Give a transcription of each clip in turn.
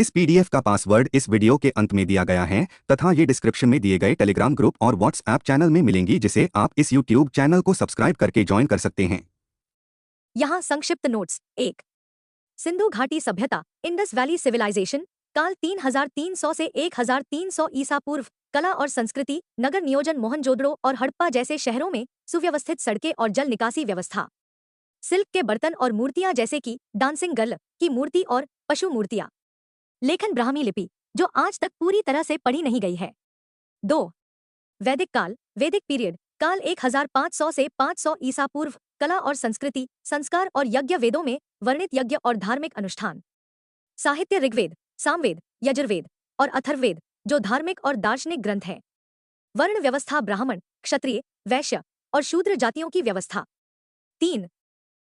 इस पीडीएफ का पासवर्ड इस वीडियो के अंत में दिया गया है तथा ये डिस्क्रिप्शन में दिए गए टेलीग्राम ग्रुप और व्हाट्सएप चैनल में मिलेंगी, जिसे आप इस यूट्यूब चैनल को सब्सक्राइब करके ज्वाइन कर सकते हैं। यहाँ संक्षिप्त नोट्स। 1. सिंधु घाटी सभ्यता, इंडस वैली सिविलाइजेशन, काल 3300 से 1300 ईसा पूर्व। कला और संस्कृति, नगर नियोजन, मोहनजोदड़ो और हड़प्पा जैसे शहरों में सुव्यवस्थित सड़कें और जल निकासी व्यवस्था। सिल्क के बर्तन और मूर्तियां जैसे कि डांसिंग गर्ल की मूर्ति और पशु मूर्तियां। लेखन ब्राह्मी लिपि, जो आज तक पूरी तरह से पढ़ी नहीं गई है। 2. वैदिक काल, वैदिक पीरियड, काल 1500 से 500 ईसा पूर्व। कला और संस्कृति, संस्कार और यज्ञ, वेदों में वर्णित यज्ञ और धार्मिक अनुष्ठान। साहित्य, ऋग्वेद, सामवेद, यजुर्वेद और अथर्ववेद, जो धार्मिक और दार्शनिक ग्रंथ हैं। वर्ण व्यवस्था, ब्राह्मण, क्षत्रिय, वैश्य और शूद्र जातियों की व्यवस्था। 3.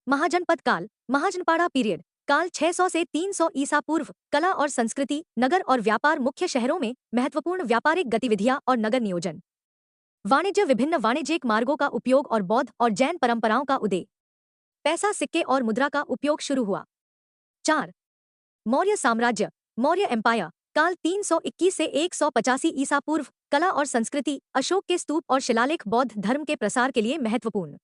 महाजनपद काल, महाजनपाड़ा पीरियड, काल 600 से 300 ईसा पूर्व। कला और संस्कृति, नगर और व्यापार, मुख्य शहरों में महत्वपूर्ण व्यापारिक गतिविधियां और नगर नियोजन। वाणिज्य, विभिन्न वाणिज्यिक मार्गों का उपयोग और बौद्ध और जैन परंपराओं का उदय। पैसा, सिक्के और मुद्रा का उपयोग शुरू हुआ। 4. मौर्य साम्राज्य, मौर्य एम्पायर, काल 321 से 185 ईसा पूर्व। कला और संस्कृति, अशोक के स्तूप और शिलालेख, बौद्ध धर्म के प्रसार के लिए महत्वपूर्ण।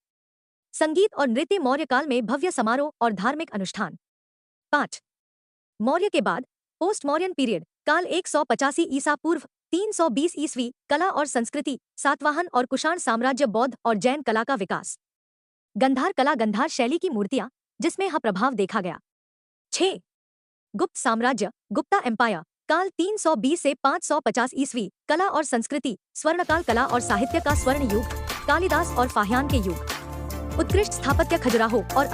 संगीत और नृत्य, मौर्य काल में भव्य समारोह और धार्मिक अनुष्ठान। 5. मौर्य के बाद, पोस्ट मौर्यन पीरियड, काल 185 ईसा पूर्व 320 ईस्वी। कला और संस्कृति, सातवाहन और कुषाण साम्राज्य, बौद्ध और जैन कला का विकास। गंधार कला, गंधार शैली की मूर्तियां, जिसमें यह प्रभाव देखा गया। 6. गुप्त साम्राज्य, गुप्ता एम्पायर, काल 320 से 550 ईस्वी। कला और संस्कृति, स्वर्णकाल, कला और साहित्य का स्वर्ण युग, कालिदास और फाहियान के युग। उत्कृष्ट स्थापत्य, खजुराहो और